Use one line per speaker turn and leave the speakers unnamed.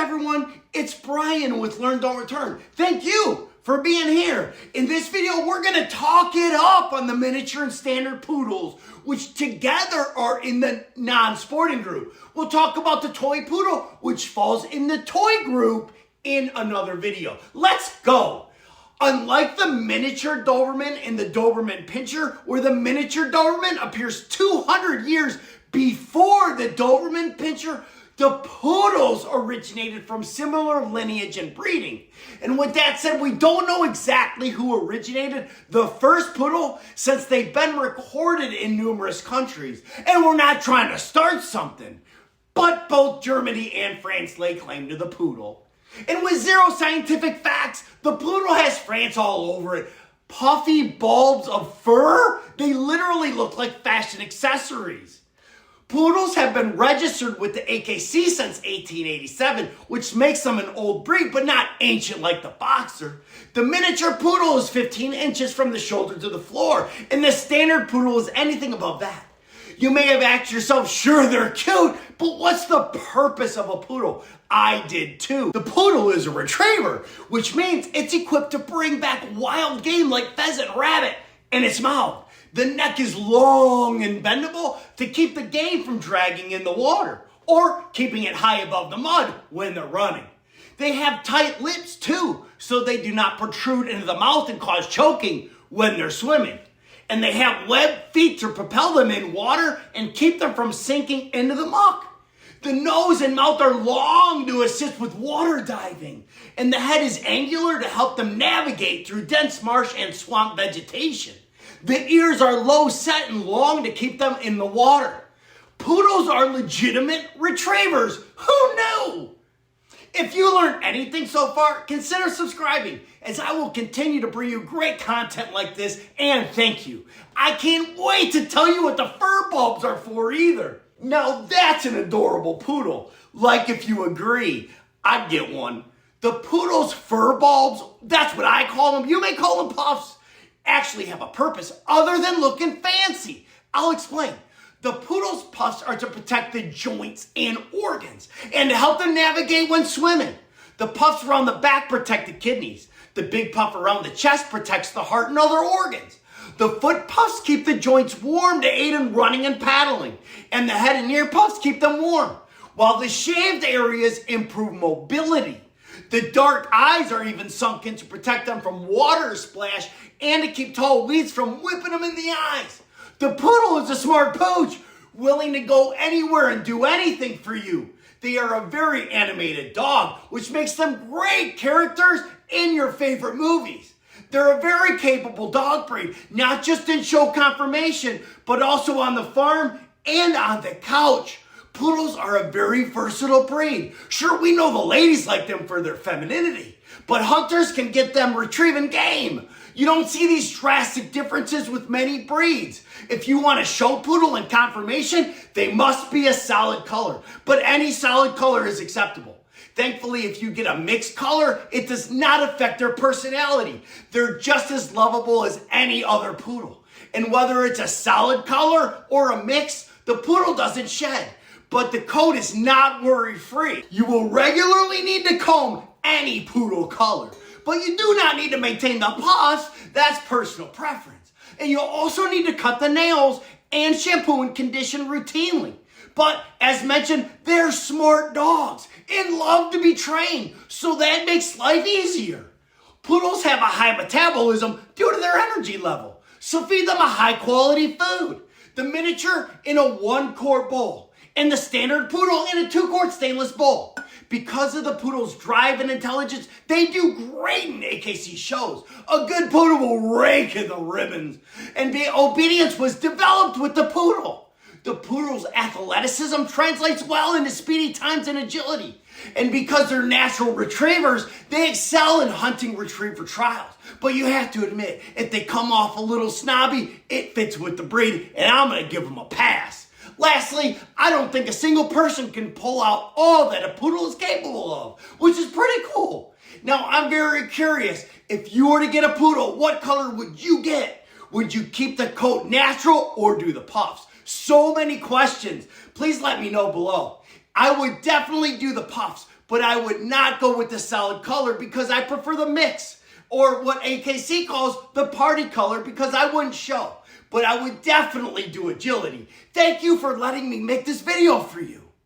everyone? It's Brian with Learn Don't Return. Thank you for being here. In this video, we're going to talk it up on the Miniature and Standard Poodles, which together are in the non-sporting group. We'll talk about the Toy Poodle, which falls in the toy group, in another video. Let's go. Unlike the Miniature Doberman and the Doberman Pinscher, where the Miniature Doberman appears 200 years before the Doberman Pinscher, the Poodles originated from similar lineage and breeding. And with that said, we don't know exactly who originated the first Poodle since they've been recorded in numerous countries. And we're not trying to start something, but both Germany and France lay claim to the Poodle. And with zero scientific facts, the Poodle has France all over it. Puffy bulbs of fur? They literally look like fashion accessories. Poodles have been registered with the AKC since 1887, which makes them an old breed, but not ancient like the Boxer. The Miniature Poodle is 15 inches from the shoulder to the floor, and the Standard Poodle is anything above that. You may have asked yourself, sure, they're cute, but what's the purpose of a Poodle? I did too. The Poodle is a retriever, which means it's equipped to bring back wild game like pheasant and rabbit in its mouth. The neck is long and bendable to keep the game from dragging in the water or keeping it high above the mud when they're running. They have tight lips too, so they do not protrude into the mouth and cause choking when they're swimming. And they have webbed feet to propel them in water and keep them from sinking into the muck. The nose and mouth are long to assist with water diving, and the head is angular to help them navigate through dense marsh and swamp vegetation. The ears are low set and long to keep them in the water. Poodles are legitimate retrievers. Who knew? If you learned anything so far, consider subscribing, as I will continue to bring you great content like this, and thank you. I can't wait to tell you what the fur bulbs are for either. Now that's an adorable poodle. Like if you agree, I'd get one. The Poodle's fur bulbs, that's what I call them. You may call them puffs. Actually have a purpose other than looking fancy. I'll explain. The Poodle's puffs are to protect the joints and organs and to help them navigate when swimming. The puffs around the back protect the kidneys. The big puff around the chest protects the heart and other organs. The foot puffs keep the joints warm to aid in running and paddling. And the head and ear puffs keep them warm, while the shaved areas improve mobility. The dark eyes are even sunken to protect them from water splash and to keep tall weeds from whipping them in the eyes. The Poodle is a smart pooch, willing to go anywhere and do anything for you. They are a very animated dog, which makes them great characters in your favorite movies. They're a very capable dog breed, not just in show conformation, but also on the farm and on the couch. Poodles are a very versatile breed. Sure, we know the ladies like them for their femininity, but hunters can get them retrieving game. You don't see these drastic differences with many breeds. If you want a show poodle in conformation, they must be a solid color, but any solid color is acceptable. Thankfully, if you get a mixed color, it does not affect their personality. They're just as lovable as any other poodle. And whether it's a solid color or a mix, the Poodle doesn't shed. But the coat is not worry-free. You will regularly need to comb any poodle color, but you do not need to maintain the paws. That's personal preference. And you'll also need to cut the nails and shampoo and condition routinely. But as mentioned, they're smart dogs and love to be trained, so that makes life easier. Poodles have a high metabolism due to their energy level, so feed them a high-quality food. The Miniature in a 1-quart bowl, and the Standard Poodle in a 2-quart stainless bowl. Because of the Poodle's drive and intelligence, they do great in AKC shows. A good Poodle will rake in the ribbons. And obedience was developed with the Poodle. The Poodle's athleticism translates well into speedy times and agility. And because they're natural retrievers, they excel in hunting retriever trials. But you have to admit, if they come off a little snobby, it fits with the breed, and I'm going to give them a pass. Lastly, I don't think a single person can pull out all that a Poodle is capable of, which is pretty cool. Now, I'm very curious, if you were to get a Poodle, what color would you get? Would you keep the coat natural or do the puffs? So many questions. Please let me know below. I would definitely do the puffs, but I would not go with the solid color because I prefer the mix, or what AKC calls the party color, because I wouldn't show. But I would definitely do agility. Thank you for letting me make this video for you.